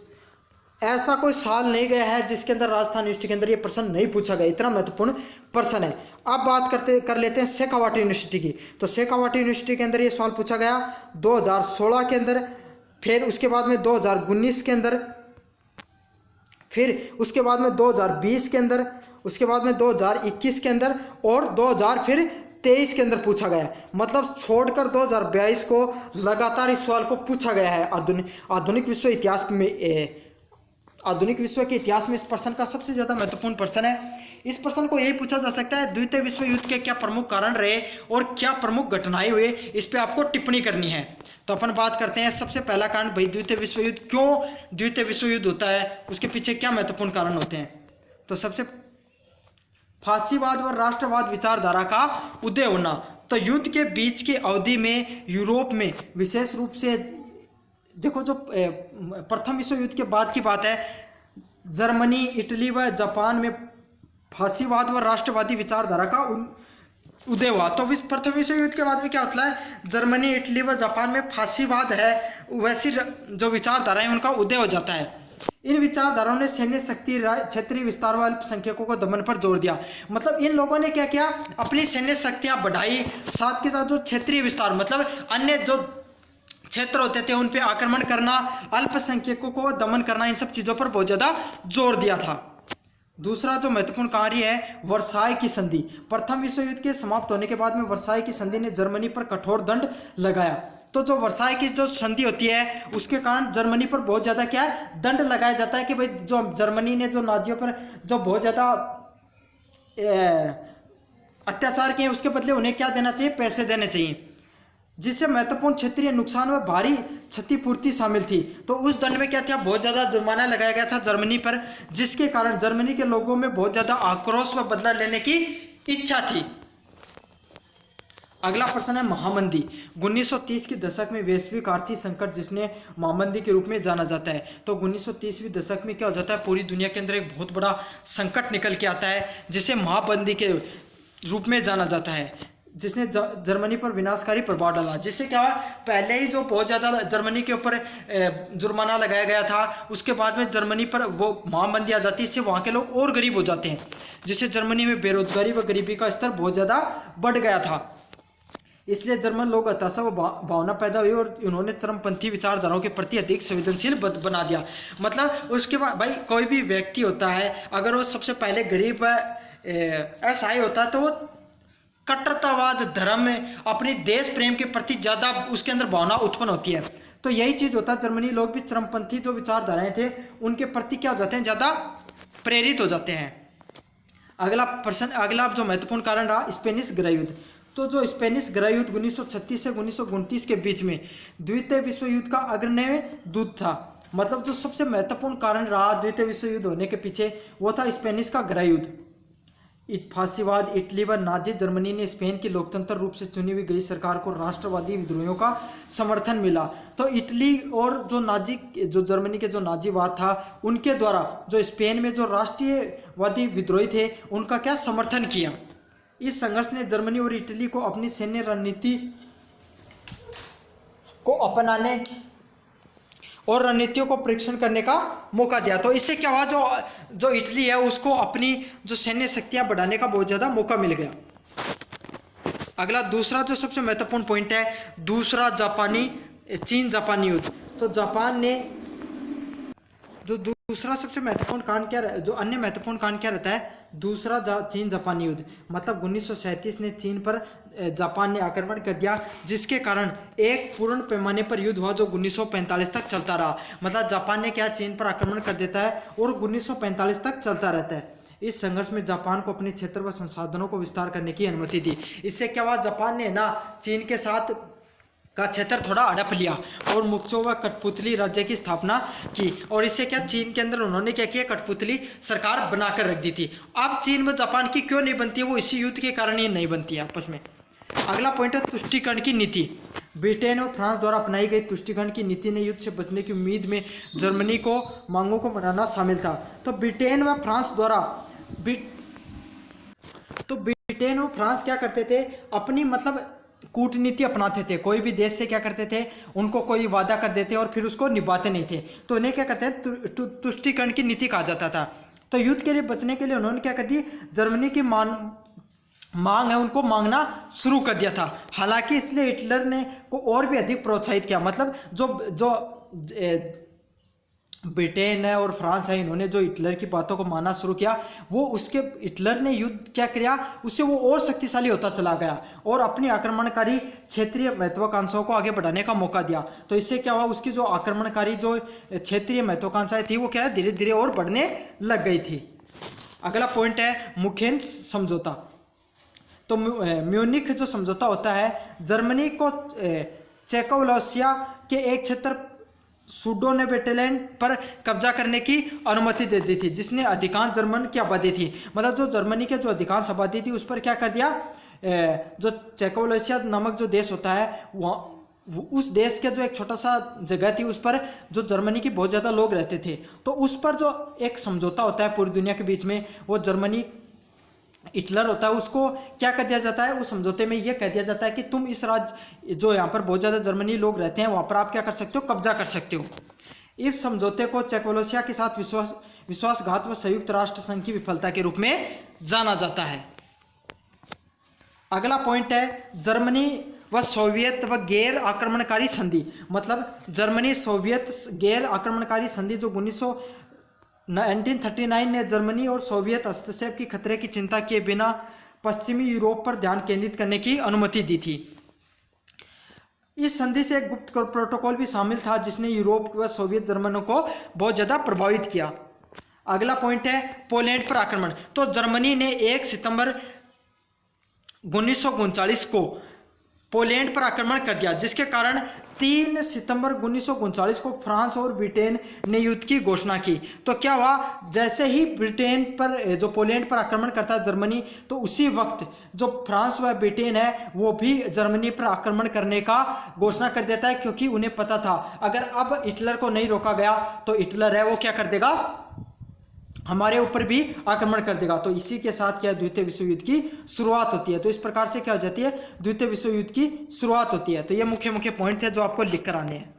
ऐसा कोई साल नहीं गया है जिसके अंदर राजस्थान यूनिवर्सिटी के अंदर ये प्रश्न नहीं पूछा गया। इतना महत्वपूर्ण प्रश्न है। अब बात कर लेते हैं शेखावाटी यूनिवर्सिटी की। तो शेखावाटी यूनिवर्सिटी के अंदर ये सवाल पूछा गया 2016 के अंदर, फिर उसके बाद में 2019 के अंदर, फिर उसके बाद में 2020 के अंदर, उसके बाद में 2021 के अंदर और 2023 के अंदर पूछा गया है। मतलब छोड़कर 2022 को लगातार इस सवाल को पूछा गया है आधुनिक विश्व इतिहास में, आधुनिक विश्व के इतिहास में इस प्रश्न का सबसे ज़्यादा महत्वपूर्ण प्रश्न है। इस प्रश्न को यही पूछा जा सकता है, द्वितीय विश्व युद्ध के क्या प्रमुख कारण रहे और क्या प्रमुख घटनाएं हुए, इस पे आपको टिप्पणी करनी है। तो अपन बात करते हैं सबसे पहला कारण, भाई द्वितीय विश्व युद्ध, क्यों द्वितीय विश्व युद्ध होता है, उसके पीछे क्या महत्वपूर्ण कारण होते हैं। तो सबसे फासीवाद और राष्ट्रवाद विचारधारा का उदय होना। तो युद्ध के बीच की अवधि में यूरोप में विशेष रूप से देखो, जो प्रथम विश्व युद्ध के बाद की बात है, जर्मनी, इटली व जापान में फासीवाद व राष्ट्रवादी विचारधारा का उदय हुआ। तो प्रथम विश्व युद्ध के बाद में क्या होता है, जर्मनी, इटली व जापान में फासीवाद है, वैसी जो विचारधारा है उनका उदय हो जाता है। इन विचारधाराओं ने सैन्य शक्ति, क्षेत्रीय विस्तार व अल्पसंख्यकों को दमन पर जोर दिया। मतलब इन लोगों ने क्या किया, अपनी सैन्य शक्तियां बढ़ाई, साथ के साथ जो क्षेत्रीय विस्तार, मतलब अन्य जो क्षेत्र होते थे उन पे आक्रमण करना, अल्पसंख्यकों को दमन करना, इन सब चीज़ों पर बहुत ज़्यादा जोर दिया था। दूसरा जो महत्वपूर्ण कार्य है, वर्साई की संधि। प्रथम विश्व युद्ध के समाप्त होने के बाद में वर्साई की संधि ने जर्मनी पर कठोर दंड लगाया। तो जो वर्साई की जो संधि होती है उसके कारण जर्मनी पर बहुत ज़्यादा क्या है, दंड लगाया जाता है कि भाई जो जर्मनी ने जो नाजियों पर जो बहुत ज़्यादा अत्याचार किए, उसके बदले उन्हें क्या देना चाहिए, पैसे देने चाहिए, जिससे महत्वपूर्ण क्षेत्रीय नुकसान व भारी क्षतिपूर्ति शामिल थी। तो उस दंड में क्या था, बहुत ज़्यादा जुर्माना लगाया गया था जर्मनी पर, जिसके कारण जर्मनी के लोगों में बहुत ज़्यादा आक्रोश व बदला लेने की इच्छा थी। अगला प्रश्न है महामंदी। 1930 के दशक में वैश्विक आर्थिक संकट, जिसने महामंदी के रूप में जाना जाता है। तो 1930वीं दशक में क्या हो जाता है, पूरी दुनिया के अंदर एक बहुत बड़ा संकट निकल के आता है, जिसे महामंदी के रूप में जाना जाता है, जिसने जर्मनी पर विनाशकारी प्रभाव डाला। जिससे क्या हुआ, पहले ही जो बहुत ज़्यादा जर्मनी के ऊपर जुर्माना लगाया गया था, उसके बाद में जर्मनी पर वो महामंदी आ जाती है, इससे वहाँ के लोग और गरीब हो जाते हैं, जिससे जर्मनी में बेरोजगारी व गरीबी का स्तर बहुत ज़्यादा बढ़ गया था। इसलिए जर्मन लोग हताशा व भावना पैदा हुई और उन्होंने चरमपंथी विचारधाराओं के प्रति अधिक संवेदनशील बना दिया। मतलब उसके बाद भाई कोई भी व्यक्ति होता है, अगर वो सबसे पहले गरीब असहाय होता है, तो वो कट्टरतावाद, धर्म में, अपने देश प्रेम के प्रति ज़्यादा उसके अंदर भावना उत्पन्न होती है। तो यही चीज़ होता है, जर्मनी लोग भी चरमपंथी जो विचारधाराएं थे उनके प्रति क्या हो जाते हैं, ज़्यादा प्रेरित हो जाते हैं। अगला प्रश्न, अगला जो महत्वपूर्ण कारण रहा, स्पेनिश गृह युद्ध। तो जो स्पेनिश गृह युद्ध 1936 से 1929 के बीच में द्वितीय विश्व युद्ध का अग्रणी दूत था। मतलब जो सबसे महत्वपूर्ण कारण रहा द्वितीय विश्व युद्ध होने के पीछे, वो था स्पेनिश का गृह युद्ध। फासीवाद, इटली व नाजी जर्मनी ने स्पेन की लोकतंत्र रूप से चुनी हुई गई सरकार को राष्ट्रवादी विद्रोहियों का समर्थन मिला। तो इटली और जो नाजी, जो जर्मनी के जो नाजीवाद था, उनके द्वारा जो स्पेन में जो राष्ट्रीयवादी विद्रोही थे उनका क्या समर्थन किया। इस संघर्ष ने जर्मनी और इटली को अपनी सैन्य रणनीति को अपनाने और रणनीतियों को परीक्षण करने का मौका दिया। तो इससे क्या हुआ, जो इटली है उसको अपनी जो सैन्य शक्तियां बढ़ाने का बहुत ज़्यादा मौका मिल गया। अगला दूसरा जो सबसे महत्वपूर्ण पॉइंट है, दूसरा चीन जापानी युद्ध। तो जापान ने जो दूसरा सबसे महत्वपूर्ण कारण क्या, जो अन्य महत्वपूर्ण कारण क्या रहता है, दूसरा चीन जापानी युद्ध। मतलब 1937 ने चीन पर जापान ने आक्रमण कर दिया, जिसके कारण एक पूर्ण पैमाने पर युद्ध हुआ जो 1945 तक चलता रहा। मतलब जापान ने क्या, चीन पर आक्रमण कर देता है और 1945 तक चलता रहता है। इस संघर्ष में जापान को अपने क्षेत्र व संसाधनों को विस्तार करने की अनुमति दी। इससे क्या हुआ, जापान ने ना चीन के साथ का क्षेत्र थोड़ा हड़प लिया और मुक्चो व कठपुतली राज्य की स्थापना की। और इससे क्या, चीन के अंदर उन्होंने क्या किया, कठपुतली सरकार बनाकर रख दी थी। अब चीन व जापान की क्यों नहीं बनती है, वो इसी युद्ध के कारण ही नहीं बनती है आपस में। अगला पॉइंट है तुष्टीकरण की नीति। ब्रिटेन और फ्रांस द्वारा अपनाई गई तुष्टीकरण की नीति ने युद्ध से बचने की उम्मीद में जर्मनी को मांगों को मनाना शामिल था। तो ब्रिटेन व फ्रांस क्या करते थे, अपनी मतलब कूटनीति अपनाते थे। कोई भी देश से क्या करते थे, उनको कोई वादा कर देते और फिर उसको निभाते नहीं थे। तो उन्हें क्या करते हैं, तुष्टीकरण की नीति कहा जाता था। तो युद्ध के लिए बचने के लिए उन्होंने क्या कर दी, जर्मनी की मांग है उनको मांगना शुरू कर दिया था। हालांकि इसलिए हिटलर ने को और भी अधिक प्रोत्साहित किया। मतलब जो ब्रिटेन है और फ्रांस है, इन्होंने जो हिटलर की बातों को मानना शुरू किया, वो उसके हिटलर ने युद्ध क्या किया, उससे वो और शक्तिशाली होता चला गया और अपनी आक्रमणकारी क्षेत्रीय महत्वाकांक्षाओं को आगे बढ़ाने का मौका दिया। तो इससे क्या हुआ, उसकी जो आक्रमणकारी जो क्षेत्रीय महत्वाकांक्षाएं थी वो क्या है, धीरे धीरे और बढ़ने लग गई थी। अगला पॉइंट है मुखेन समझौता। तो म्यूनिख जो समझौता होता है, जर्मनी को चेकोस्लोवाकिया के एक क्षेत्र सुडेनेटेलैंड पर कब्जा करने की अनुमति दे दी थी, जिसने अधिकांश जर्मन की आबादी थी, मतलब जो जर्मनी के जो अधिकांश आबादी थी उस पर क्या कर दिया, जो चेकोस्लोवाकिया नामक जो देश होता है वहाँ उस देश के जो एक छोटा सा जगह थी उस पर जो जर्मनी की बहुत ज़्यादा लोग रहते थे, तो उस पर जो एक समझौता होता है पूरी दुनिया के बीच में, वो जर्मनी हिटलर होता है उसको क्या कर दिया जाता है, उस समझौते में ये कह दिया जाता है कि तुम इस राज्य जो यहाँ पर बहुत ज़्यादा जर्मनी लोग रहते हैं वहाँ पर आप क्या कर सकते हो, कब्जा कर सकते हो। इस समझौते को चेकोस्लोवाकिया के साथ विश्वासघात व संयुक्त राष्ट्र संघ की विफलता के रूप में जाना जाता है। अगला पॉइंट है जर्मनी व सोवियत व गैर आक्रमणकारी संधि। मतलब जर्मनी सोवियत गैर आक्रमणकारी संधि जो 1939 ने जर्मनी और सोवियत हस्तक्षेप की खतरे की चिंता किए बिना पश्चिमी यूरोप पर ध्यान केंद्रित करने की अनुमति दी थी। इस संधि से एक गुप्त प्रोटोकॉल भी शामिल था जिसने यूरोप व सोवियत जर्मनों को बहुत ज़्यादा प्रभावित किया। अगला पॉइंट है पोलैंड पर आक्रमण। तो जर्मनी ने 1 सितंबर 1939 को पोलैंड पर आक्रमण कर दिया, जिसके कारण 3 सितंबर 1939 को फ्रांस और ब्रिटेन ने युद्ध की घोषणा की। तो क्या हुआ, जैसे ही ब्रिटेन पर जो पोलैंड पर आक्रमण करता है जर्मनी, तो उसी वक्त जो फ्रांस व ब्रिटेन है वो भी जर्मनी पर आक्रमण करने का घोषणा कर देता है, क्योंकि उन्हें पता था अगर अब हिटलर को नहीं रोका गया तो हिटलर है वो क्या कर देगा, हमारे ऊपर भी आक्रमण कर देगा। तो इसी के साथ क्या द्वितीय विश्व युद्ध की शुरुआत होती है। तो इस प्रकार से क्या हो जाती है, द्वितीय विश्व युद्ध की शुरुआत होती है। तो ये मुख्य मुख्य पॉइंट थे जो आपको लिख कर आने हैं।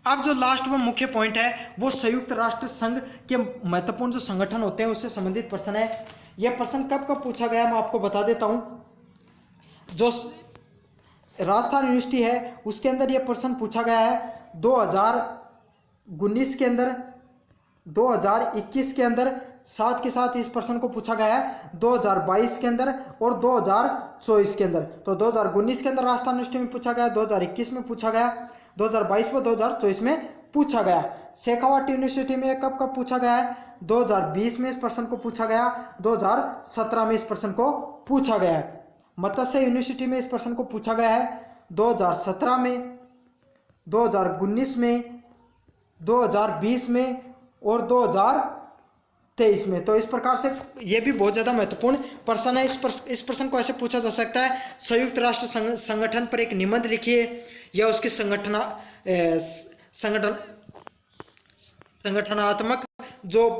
अब जो लास्ट में मुख्य पॉइंट है वो संयुक्त राष्ट्र संघ के महत्वपूर्ण जो संगठन होते हैं उससे संबंधित प्रश्न है। यह प्रश्न कब कब पूछा गया मैं आपको बता देता हूं। जो राजस्थान यूनिवर्सिटी है उसके अंदर यह प्रश्न पूछा गया है 2019 के अंदर, 2021 के अंदर, साथ के साथ इस प्रश्न को पूछा गया है 2022 के अंदर और 2024 के अंदर। तो 2019 के अंदर राजस्थान यूनिवर्सिटी में पूछा गया, 2021 में पूछा गया, 2022 में 2024 में पूछा गया। शेखावाटी यूनिवर्सिटी में कब कब पूछा गया है, 2020 में इस प्रश्न को पूछा गया, 2017 में इस प्रश्न को पूछा गया है। मत्स्य यूनिवर्सिटी में इस प्रश्न को पूछा गया है 2017 में, 2019 में, 2020 में और 2023 में। तो इस प्रकार से ये भी बहुत ज़्यादा महत्वपूर्ण प्रश्न है। इस प्रश्न को ऐसे पूछा जा सकता है, संयुक्त राष्ट्र संगठन पर एक निबंध लिखिए या उसके संगठनात्मक जो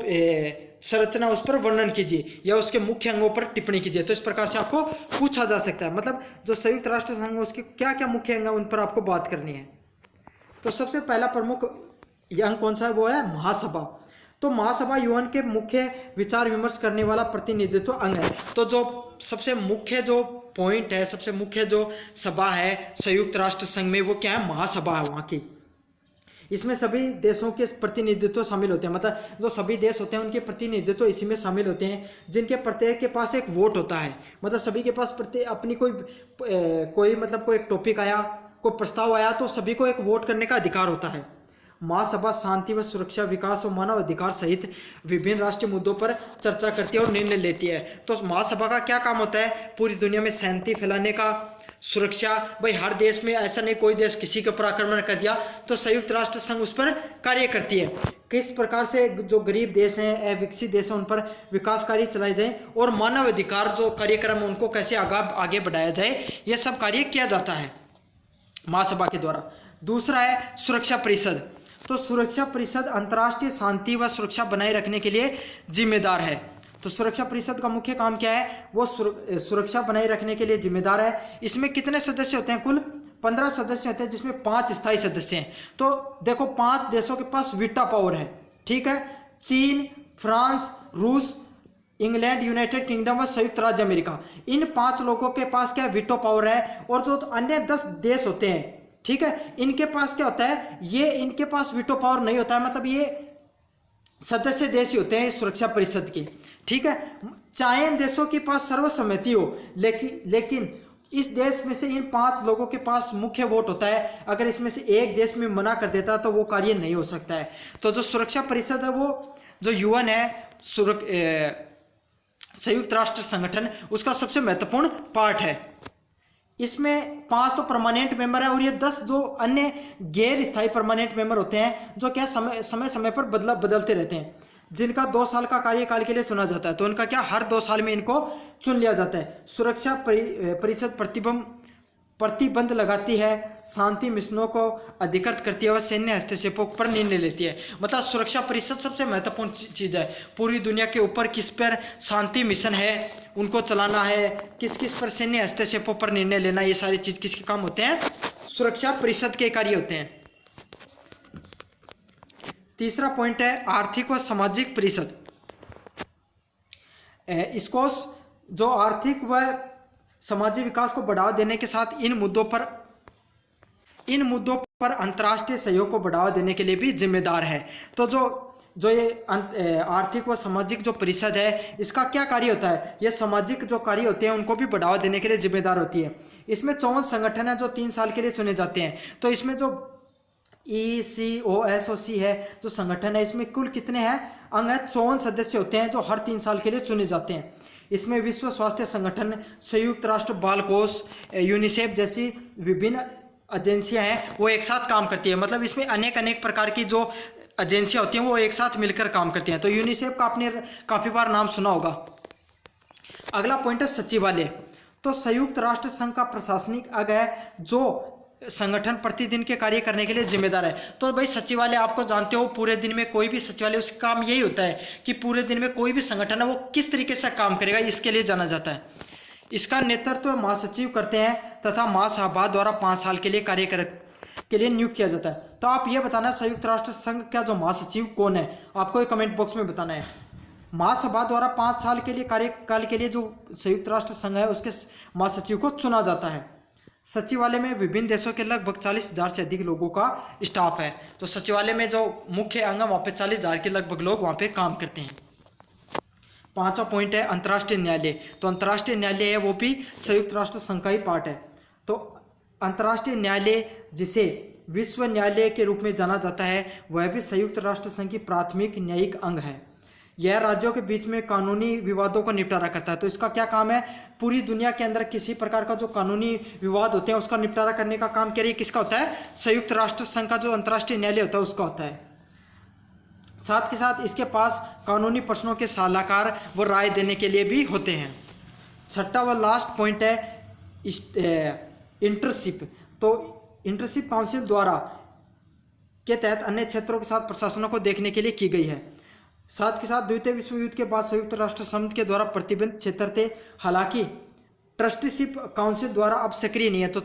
संरचना उस पर वर्णन कीजिए या उसके मुख्य अंगों पर टिप्पणी कीजिए। तो इस प्रकार से आपको पूछा जा सकता है, मतलब जो संयुक्त राष्ट्र संघ उसके क्या क्या मुख्य अंग है उन पर आपको बात करनी है। तो सबसे पहला प्रमुख अंग कौन सा है, वो है महासभा। तो महासभा यूएन के मुख्य विचार विमर्श करने वाला प्रतिनिधित्व अंग है। तो जो सबसे मुख्य जो पॉइंट है, सबसे मुख्य जो सभा है संयुक्त राष्ट्र संघ में वो क्या है, महासभा है वहाँ की। इसमें सभी देशों के प्रतिनिधित्व शामिल होते हैं, मतलब जो सभी देश होते हैं उनके प्रतिनिधित्व इसी में शामिल होते हैं, जिनके प्रत्येक के पास एक वोट होता है। मतलब सभी के पास अपनी कोई मतलब कोई टॉपिक आया, कोई प्रस्ताव आया तो सभी को एक वोट करने का अधिकार होता है। महासभा शांति व सुरक्षा, विकास और मानव अधिकार सहित विभिन्न राष्ट्रीय मुद्दों पर चर्चा करती है और निर्णय लेती है। तो महासभा का क्या काम होता है, पूरी दुनिया में शांति फैलाने का, सुरक्षा। भाई हर देश में ऐसा नहीं कोई देश किसी के ऊपर आक्रमण कर दिया तो संयुक्त राष्ट्र संघ उस पर कार्य करती है। किस प्रकार से जो गरीब देश हैं, अविकसित देश हैं, उन पर विकास कार्य चलाए जाए और मानव अधिकार जो कार्यक्रम है उनको कैसे आगे बढ़ाया जाए, यह सब कार्य किया जाता है महासभा के द्वारा। दूसरा है सुरक्षा परिषद। तो सुरक्षा परिषद अंतर्राष्ट्रीय शांति व सुरक्षा बनाए रखने के लिए जिम्मेदार है। तो सुरक्षा परिषद का मुख्य काम क्या है, वो सुरक्षा बनाए रखने के लिए जिम्मेदार है। इसमें कितने सदस्य होते हैं, कुल 15 सदस्य होते हैं, जिसमें 5 स्थायी सदस्य हैं। तो देखो 5 देशों के पास वीटा पावर है, ठीक है, चीन, फ्रांस, रूस, इंग्लैंड, यूनाइटेड किंगडम व संयुक्त राज्य अमेरिका। इन 5 लोगों के पास क्या वीटो पावर है। और जो अन्य 10 देश होते हैं, ठीक है, इनके पास क्या होता है, ये इनके पास वीटो पावर नहीं होता है, मतलब ये सदस्य देश ही होते हैं सुरक्षा परिषद के। ठीक है, चाहे इन देशों के पास सर्वसम्मति हो, लेकिन इस देश में से इन 5 लोगों के पास मुख्य वोट होता है। अगर इसमें से एक देश में मना कर देता है तो वो कार्य नहीं हो सकता है। तो जो सुरक्षा परिषद है, वो जो यूएन है, संयुक्त राष्ट्र संगठन, उसका सबसे महत्वपूर्ण पार्ट है। इसमें 5 तो परमानेंट मेंबर है और ये 10 जो अन्य गैर स्थायी परमानेंट मेंबर होते हैं, जो क्या समय समय पर बदलते रहते हैं, जिनका 2 साल का कार्यकाल के लिए चुना जाता है। तो उनका क्या, हर 2 साल में इनको चुन लिया जाता है। सुरक्षा परिषद प्रतिबंध लगाती है, शांति मिशनों को अधिकृत करती है और सैन्य हस्तक्षेपों पर निर्णय लेती है। मतलब सुरक्षा परिषद सबसे महत्वपूर्ण चीज़ है। पूरी दुनिया के ऊपर किस पर शांति मिशन है उनको चलाना है, किस किस पर सैन्य हस्तक्षेपों पर निर्णय लेना, ये सारी चीज़ किसके काम होते हैं, सुरक्षा परिषद के कार्य होते हैं। तीसरा पॉइंट है आर्थिक व सामाजिक परिषद। इसको जो आर्थिक व सामाजिक विकास को बढ़ावा देने के साथ इन मुद्दों पर अंतर्राष्ट्रीय सहयोग को बढ़ावा देने के लिए भी जिम्मेदार है। तो जो ये आर्थिक व सामाजिक जो परिषद है, इसका क्या कार्य होता है, ये सामाजिक जो कार्य होते हैं उनको भी बढ़ावा देने के लिए जिम्मेदार होती है। इसमें 54 संगठन है जो 3 साल के लिए चुने जाते हैं। तो इसमें जो ECOSOC है जो संगठन है, इसमें कुल कितने हैं अंग है, 54 सदस्य होते हैं जो हर 3 साल के लिए चुने जाते हैं। इसमें विश्व स्वास्थ्य संगठन, संयुक्त राष्ट्र बाल कोष, यूनिसेफ जैसी विभिन्न एजेंसियां हैं, वो एक साथ काम करती है। मतलब इसमें अनेक प्रकार की जो एजेंसियां होती हैं वो एक साथ मिलकर काम करती हैं। तो यूनिसेफ का आपने काफ़ी बार नाम सुना होगा। अगला पॉइंट है सचिवालय। तो संयुक्त राष्ट्र संघ का प्रशासनिक अंग है जो संगठन प्रतिदिन के कार्य करने के लिए जिम्मेदार है। तो भाई सचिवालय आपको जानते हो, पूरे दिन में कोई भी सचिवालय, उसका काम यही होता है कि पूरे दिन में कोई भी संगठन है वो किस तरीके से काम करेगा, इसके लिए जाना जाता है। इसका नेतृत्व महासचिव करते हैं तथा महासभा द्वारा 5 साल के लिए कार्य के लिए नियुक्त किया जाता है। तो आप ये बताना संयुक्त राष्ट्र संघ का जो महासचिव कौन है, आपको कमेंट बॉक्स में बताना है। महासभा द्वारा 5 साल के लिए कार्यकाल के लिए जो संयुक्त राष्ट्र संघ है उसके महासचिव को चुना जाता है। सचिवालय में विभिन्न देशों के लगभग 40,000 से अधिक लोगों का स्टाफ है। तो सचिवालय में जो मुख्य अंग है वहाँ पे 40,000 के लगभग लोग वहाँ पे काम करते हैं। 5वां पॉइंट है अंतर्राष्ट्रीय न्यायालय। तो अंतर्राष्ट्रीय न्यायालय है वो भी संयुक्त राष्ट्र संघ का ही पार्ट है। तो अंतर्राष्ट्रीय न्यायालय, जिसे विश्व न्यायालय के रूप में जाना जाता है, वह भी संयुक्त राष्ट्र संघ की प्राथमिक न्यायिक अंग है। यह राज्यों के बीच में कानूनी विवादों का निपटारा करता है। तो इसका क्या काम है, पूरी दुनिया के अंदर किसी प्रकार का जो कानूनी विवाद होते हैं उसका निपटारा करने का काम क्या किसका होता है, संयुक्त राष्ट्र संघ का जो अंतर्राष्ट्रीय न्यायालय होता है उसका होता है। साथ के साथ इसके पास कानूनी प्रश्नों के सलाहकार व राय देने के लिए भी होते हैं। 6वां व लास्ट पॉइंट है इंटरशिप। तो इंटरशिप काउंसिल द्वारा के तहत अन्य क्षेत्रों के साथ प्रशासनों को देखने के लिए की गई है। साथ के साथ द्वितीय विश्व युद्ध के बाद संयुक्त राष्ट्र संघ के द्वारा प्रतिबंधित क्षेत्र थे। हालांकि ट्रस्टीशिप काउंसिल द्वारा अब सक्रिय नहीं है। तो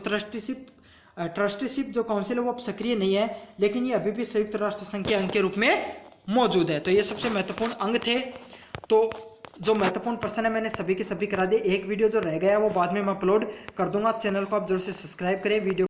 ट्रस्टीशिप जो काउंसिल है वो अब सक्रिय नहीं है, लेकिन ये अभी भी संयुक्त राष्ट्र संघ के अंग के रूप में मौजूद है। तो ये सबसे महत्वपूर्ण अंग थे। तो जो महत्वपूर्ण प्रश्न है मैंने सभी के सभी करा दिए। एक वीडियो जो रह गया है वो बाद में मैं अपलोड कर दूंगा। चैनल को आप जरूर से सब्सक्राइब करें। वीडियो